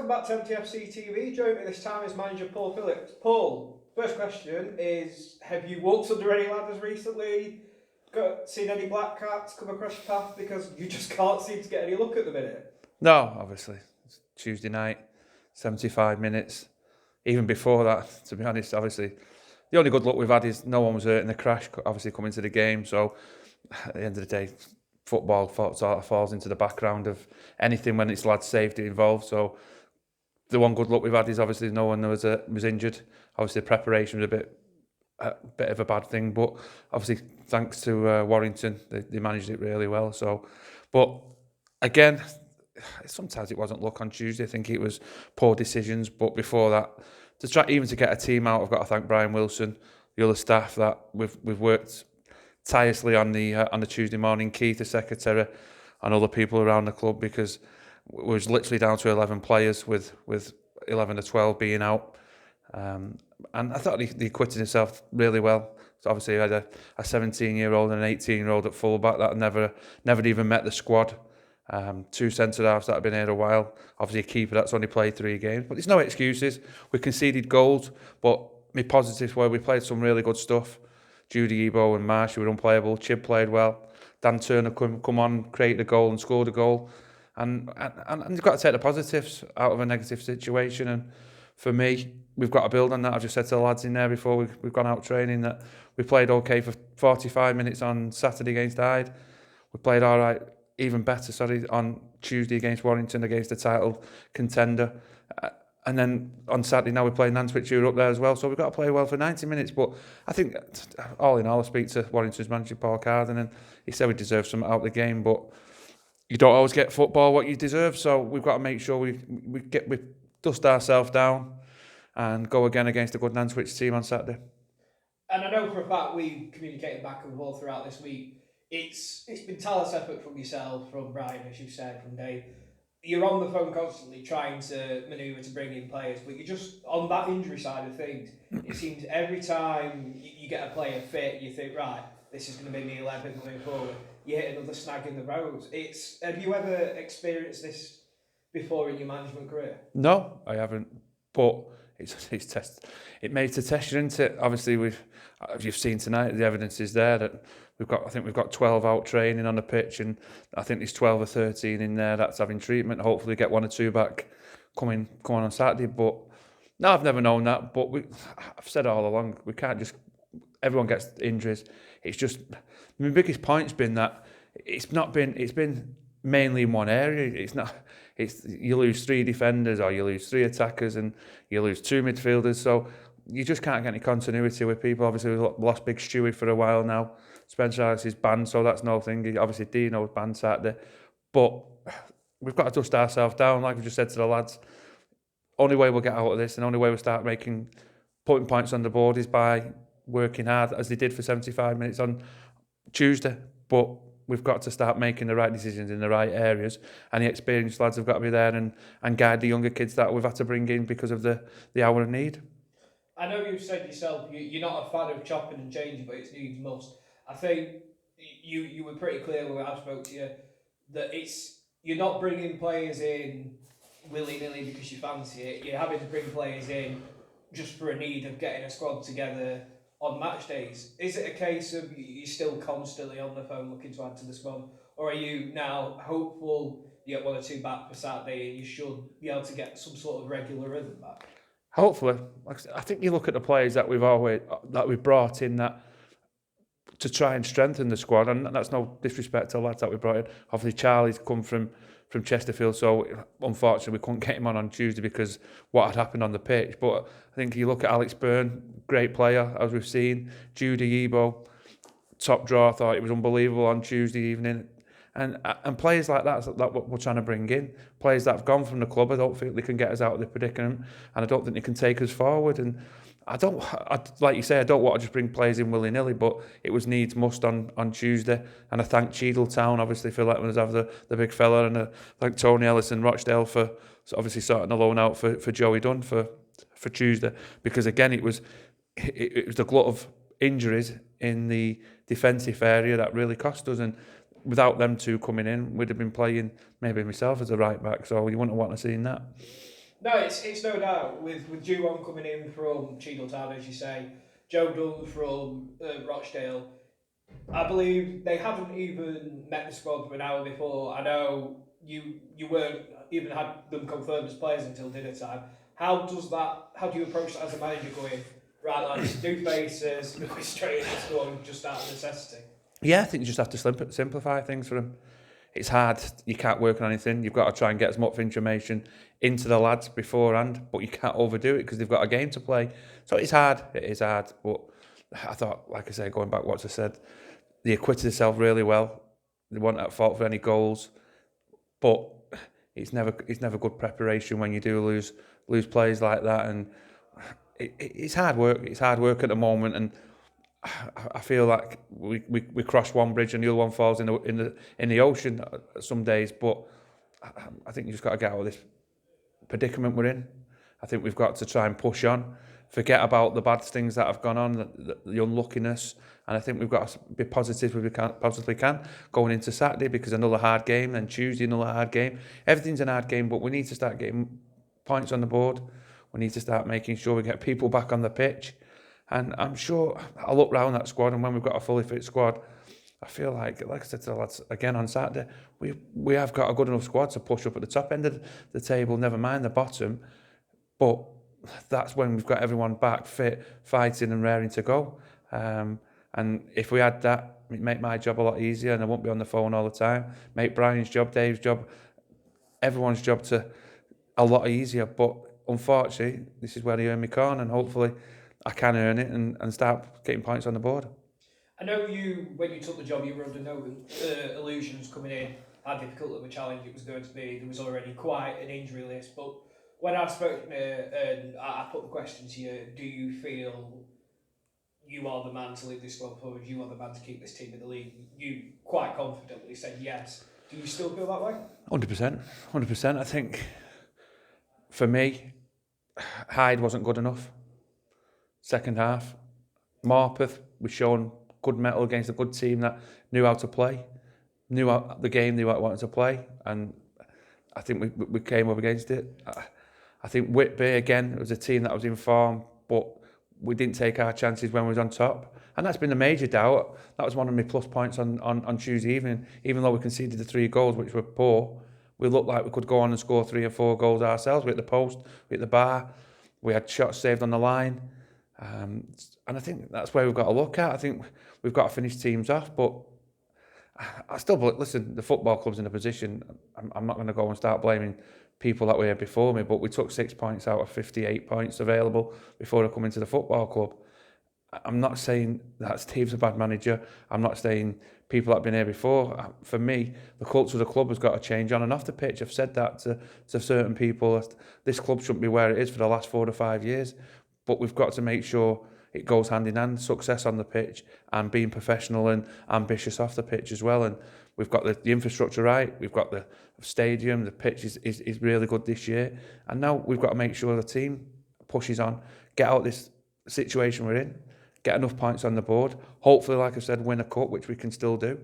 welcome back to MTFC TV. Joining me this time is manager Paul Phillips. Paul, first question is, have you walked under any ladders recently? Seen any black cats come across your path? Because you just can't seem to get any luck at the minute. No, obviously. It's Tuesday night, 75 minutes. Even before that, to be honest, obviously, the only good luck we've had is no one was hurt in the crash, obviously coming to the game. So at the end of the day, football sort of falls into the background of anything when it's lads' safety involved. So the one good luck we've had is obviously no one was injured. Obviously, the preparation was a bit of a bad thing, but obviously thanks to Warrington, they managed it really well. So, but again, sometimes it wasn't luck on Tuesday. I think it was poor decisions. But before that, to try even to get a team out, I've got to thank Brian Wilson, the other staff that we've worked tirelessly on the Tuesday morning, Keith, the secretary, and other people around the club, because we was literally down to 11 players with 11 or 12 being out. And I thought he acquitted himself really well. So obviously, he had a 17-year-old and an 18-year-old at fullback that never even met the squad. Two centre-halves that have been here a while. Obviously, a keeper that's only played 3 games. But there's no excuses. We conceded goals, but my positives were we played some really good stuff. Judy Ebo and Marsh were unplayable. Chib played well. Dan Turner come on, created a goal and scored a goal. And you've got to take the positives out of a negative situation. And for me, we've got to build on that. I've just said to the lads in there before we've gone out training that we played okay for 45 minutes on Saturday against Hyde. We played all right, even better, on Tuesday against Warrington, against the title contender. And then on Saturday now we're playing Nantwich, who are up there as well. So we've got to play well for 90 minutes. But I think, all in all, I speak to Warrington's manager, Paul Carden, and he said we deserve something out of the game. But you don't always get football what you deserve. So we've got to make sure we dust ourselves down and go again against a good Nantwich team on Saturday. And I know for a fact we communicated back and forth throughout this week. It's been tireless effort from yourself, from Brian, as you said, from Dave. You're on the phone constantly trying to manoeuvre to bring in players, but you're just on that injury side of things. It seems every time you get a player fit, you think, right, this is going to be the 11 going forward. You hit another snag in the road. Have you ever experienced this before in your management career? No, I haven't. But it made to test you, isn't it? Obviously, as you've seen tonight, the evidence is there that I think we've got 12 out training on the pitch, and I think there's 12 or 13 in there that's having treatment. Hopefully, get 1 or 2 back coming on Saturday. But no, I've never known that. But I've said it all along. We can't just. Everyone gets injuries. It's just my biggest point's been that it's been mainly in one area. It's you lose 3 defenders or you lose 3 attackers and you lose 2 midfielders. So you just can't get any continuity with people. Obviously, we've lost Big Stewie for a while now. Spencer Harris is banned, so that's no thing. Obviously, Dino's banned Saturday. But we've got to dust ourselves down, like I just said to the lads. Only way we'll get out of this and only way we'll start putting points on the board is by working hard, as they did for 75 minutes on Tuesday. But we've got to start making the right decisions in the right areas, and the experienced lads have got to be there and guide the younger kids that we've had to bring in because of the hour of need. I know you've said yourself you're not a fan of chopping and changing, but it's needs must. I think you were pretty clear when I spoke to you that you're not bringing players in willy-nilly because you fancy it. You're having to bring players in just for a need of getting a squad together on match days. Is it a case of you're still constantly on the phone looking to add to the squad, or are you now hopeful you get 1 or 2 back for Saturday and you should be able to get some sort of regular rhythm back? Hopefully, I think you look at the players that we've brought in that to try and strengthen the squad, and that's no disrespect to the lads that we brought in. Obviously, Charlie's come from Chesterfield, so unfortunately we couldn't get him on Tuesday because what had happened on the pitch. But I think you look at Alex Byrne, great player, as we've seen. Judy Ebo, top draw, I thought it was unbelievable on Tuesday evening. And players like that we're trying to bring in. Players that have gone from the club, I don't think they can get us out of the predicament, and I don't think they can take us forward. And like you say, I don't want to just bring players in willy-nilly, but it was needs must on Tuesday. And I thank Cheadle obviously, for letting us have the big fella, and I thank Tony Ellis and Rochdale for obviously sorting a loan out for Joey Dunn for Tuesday, because again it was the glut of injuries in the defensive area that really cost us. And without them two coming in, we'd have been playing maybe myself as a right back, so you wouldn't want to see that. No, it's no doubt with Juwon coming in from Cheadle Town, as you say, Joe Dunn from Rochdale. I believe they haven't even met the squad for an hour before. I know you weren't even had them confirmed as players until dinner time. How does that? How do you approach that as a manager? Going right, lads, new faces, going straight into the squad just out of necessity. Yeah, I think you just have to simplify things for them. It's hard. You can't work on anything. You've got to try and get as much information into the lads beforehand, but you can't overdo it because they've got a game to play. So it's hard. It is hard. But I thought, like I say, going back what I said, they acquitted themselves really well. They weren't at fault for any goals, but it's never good preparation when you do lose players like that, and it's hard work. It's hard work at the moment, and I feel like we cross one bridge and the other one falls in the ocean some days. But I think you just got to get out of this predicament we're in. I think we've got to try and push on, forget about the bad things that have gone on, the unluckiness, and I think we've got to be positive as we possibly can going into Saturday, because another hard game, then Tuesday another hard game. Everything's an hard game, but we need to start getting points on the board. We need to start making sure we get people back on the pitch. And I'm sure I look round that squad, and when we've got a fully fit squad, I feel like I said to the lads again on Saturday, we have got a good enough squad to push up at the top end of the table, never mind the bottom. But that's when we've got everyone back, fit, fighting and raring to go. And if we had that, it'd make my job a lot easier, and I won't be on the phone all the time. Make Brian's job, Dave's job, everyone's job to a lot easier. But unfortunately, this is where I earn my corn, and hopefully I can earn it and start getting points on the board. I know you, when you took the job, you were under no illusions coming in how difficult of a challenge it was going to be. There was already quite an injury list, but when I spoke and I put the question to you, do you feel you are the man to lead this squad forward? You are the man to keep this team in the league? You quite confidently said yes. Do you still feel that way? 100%, 100%. I think for me, Hyde wasn't good enough. Second half, Morpeth was showing good mettle against a good team that knew how to play, knew how the game they wanted to play, and I think we came up against it. I think Whitby, again, it was a team that was in form, but we didn't take our chances when we was on top. And that's been a major doubt. That was one of my plus points on Tuesday evening. Even though we conceded the 3 goals, which were poor, we looked like we could go on and score 3 or 4 goals ourselves. We hit the post, we hit the bar, we had shots saved on the line. And I think that's where we've got to look at. I think we've got to finish teams off, but I still believe, listen, the football club's in a position, I'm not going to go and start blaming people that were here before me, but we took 6 points out of 58 points available before I come into the football club. I'm not saying that Steve's a bad manager. I'm not saying people that have been here before. For me, the culture of the club has got to change on and off the pitch. I've said that to certain people. This club shouldn't be where it is for the last 4 to 5 years, but we've got to make sure it goes hand in hand, success on the pitch and being professional and ambitious off the pitch as well. And we've got the infrastructure right, we've got the stadium, the pitch is really good this year. And now we've got to make sure the team pushes on, get out this situation we're in, get enough points on the board, hopefully, like I said, win a cup, which we can still do,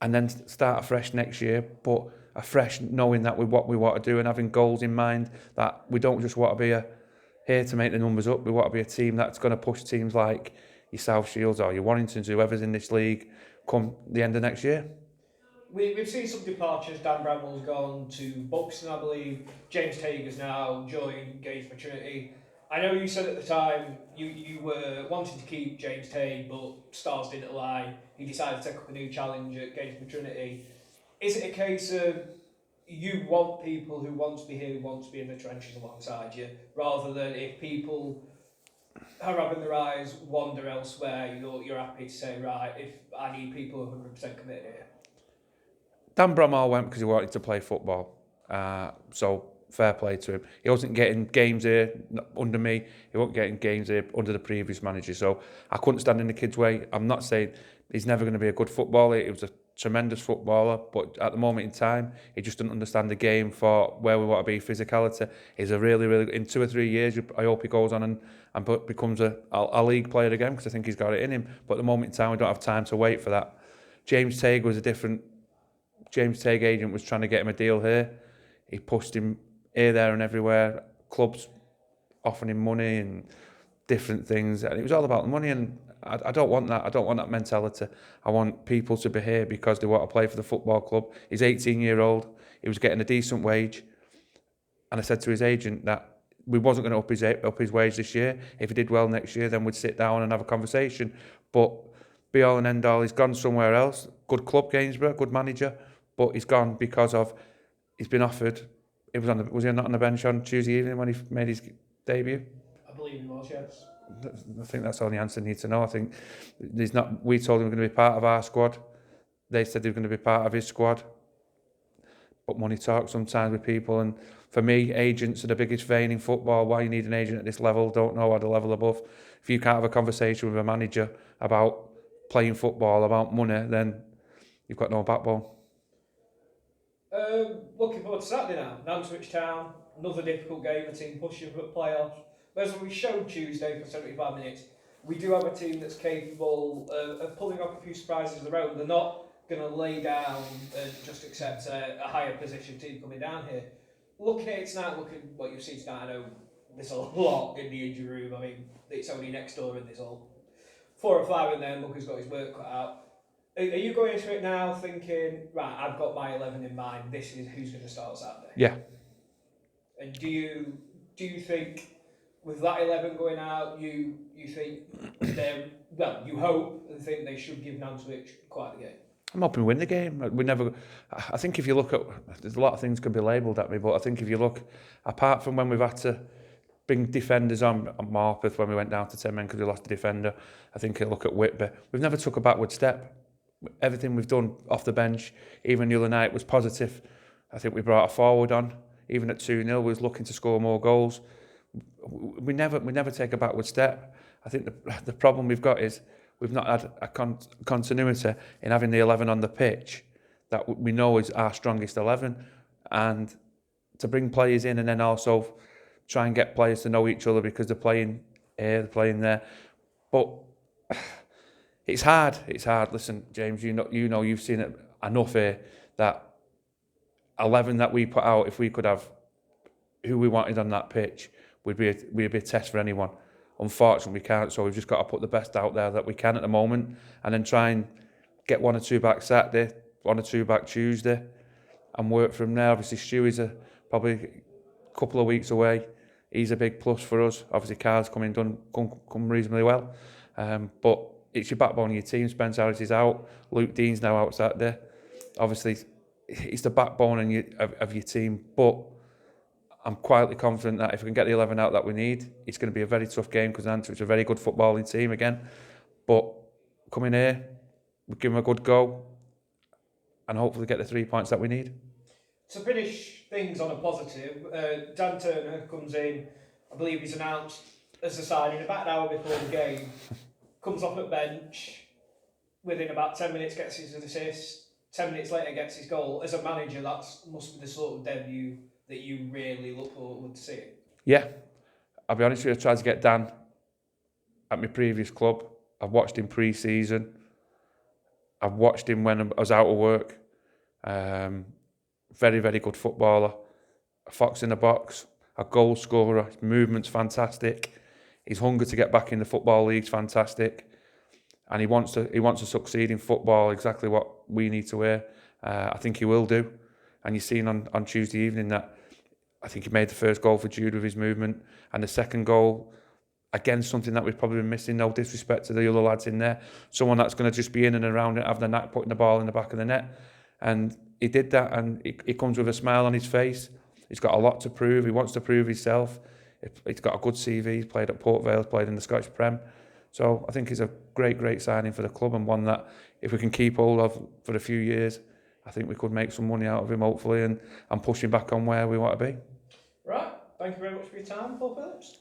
and then start afresh next year, but afresh knowing that what we want to do and having goals in mind, that we don't just want to be here to make the numbers up. We want to be a team that's going to push teams like your South Shields or your Warringtons, whoever's in this league, come the end of next year. We've seen some departures. Dan Bramwell's gone to Buxton, I believe. James Tager's now joined Gage Trinity. I know you said at the time you were wanting to keep James Tague, but stars didn't align. He decided to take up a new challenge at Gage Trinity. Is it a case of you want people who want to be here, who want to be in the trenches alongside you, rather than if people are having their eyes wander elsewhere, you're happy to say, right, if I need people 100% committed here? Dan Bramall went because he wanted to play football. So fair play to him. He wasn't getting games here under me. He wasn't getting games here under the previous manager. So I couldn't stand in the kid's way. I'm not saying he's never going to be a good footballer. He was a tremendous footballer, but at the moment in time, he just didn't understand the game for where we want to be. Physicality. He's a really, in 2 or 3 years, I hope he goes on and becomes a league player again, because I think he's got it in him. But at the moment in time, we don't have time to wait for that. James Tague agent was trying to get him a deal here. He pushed him here, there and everywhere. Clubs offering him money and different things, and it was all about the money, and I don't want that. I don't want that mentality. I want people to be here because they want to play for the football club. He's 18-year-old. He was getting a decent wage, and I said to his agent that we wasn't going to up his wage this year. If he did well next year, then we'd sit down and have a conversation. But be all and end all, he's gone somewhere else. Good club, Gainsborough, good manager, but he's gone because of he's been offered. Was he not on the bench on Tuesday evening when he made his debut? I believe he was, yes. I think that's all the answer needs to know. I think he's not. We told him he was going to be part of our squad. They said they were going to be part of his squad. But money talks sometimes with people, and for me, agents are the biggest vein in football. Why you need an agent at this level, don't know at the level above. If you can't have a conversation with a manager about playing football, about money, then you've got no backbone. Looking forward to Saturday now. Nantwich Town, another difficult game, a team pushing for the playoffs. Whereas we showed Tuesday for 75 minutes, we do have a team that's capable of pulling off a few surprises of their own. They're not going to lay down and just accept a higher position team coming down here. Looking at it tonight, looking at what you've seen tonight, I know there's a lot in the injury room. I mean, it's only next door and there's all 4 or 5 in there, and Lucas got his work cut out. Are you going into it now thinking, right, I've got my 11 in mind, this is who's going to start Saturday? Yeah. And do you think with that 11 going out, you think you hope and think they should give Nantwich quite the game? I'm hoping we win the game. I think if you look at, there's a lot of things could be labelled at me, but I think if you look, apart from when we've had to bring defenders on Morpeth when we went down to 10 men because we lost a defender, I think you look at Whitby, we've never took a backward step. Everything we've done off the bench, even the other night, was positive. I think we brought a forward on, even at 2-0, we was looking to score more goals. We never take a backward step. I think the problem we've got is we've not had a continuity in having the 11 on the pitch that we know is our strongest 11, and to bring players in and then also try and get players to know each other because they're playing here, they're playing there. But it's hard. Listen, James, you know you've seen it enough here that 11 that we put out, if we could have who we wanted on that pitch, would be a test for anyone. Unfortunately, we can't, so we've just got to put the best out there that we can at the moment, and then try and get 1 or 2 back Saturday, 1 or 2 back Tuesday, and work from there. Obviously, Stewie's probably a couple of weeks away. He's a big plus for us. Obviously, Carl's come reasonably well, but it's your backbone of your team. Spencer Harris is out. Luke Dean's now out Saturday. Obviously, it's the backbone of your team, but I'm quietly confident that if we can get the 11 out that we need, it's going to be a very tough game because Nantwich are a very good footballing team again. But coming here, we give them a good go and hopefully get the 3 points that we need. To finish things on a positive, Dan Turner comes in, I believe he's announced as a signing about an hour before the game, comes off at bench, within about 10 minutes gets his assist, 10 minutes later gets his goal. As a manager, that must be the sort of debut that you really look forward to seeing. Yeah, I'll be honest with you, I tried to get Dan at my previous club. I've watched him pre-season. I've watched him when I was out of work. Very, very good footballer. A fox in the box, a goal scorer. His movement's fantastic. His hunger to get back in the Football League's fantastic. And he wants to succeed in football, exactly what we need to hear. I think he will do. And you've seen on Tuesday evening that I think he made the first goal for Jude with his movement. And the second goal, again, something that we've probably been missing, no disrespect to the other lads in there. Someone that's going to just be in and around it, have the knack putting the ball in the back of the net. And he did that, and he comes with a smile on his face. He's got a lot to prove. He wants to prove himself. He's got a good CV. He's played at Port Vale, played in the Scottish Prem. So I think he's a great signing for the club, and one that if we can keep hold of for a few years, I think we could make some money out of him, hopefully, and push him back on where we want to be. Right. Thank you very much for your time, Paul Phillips.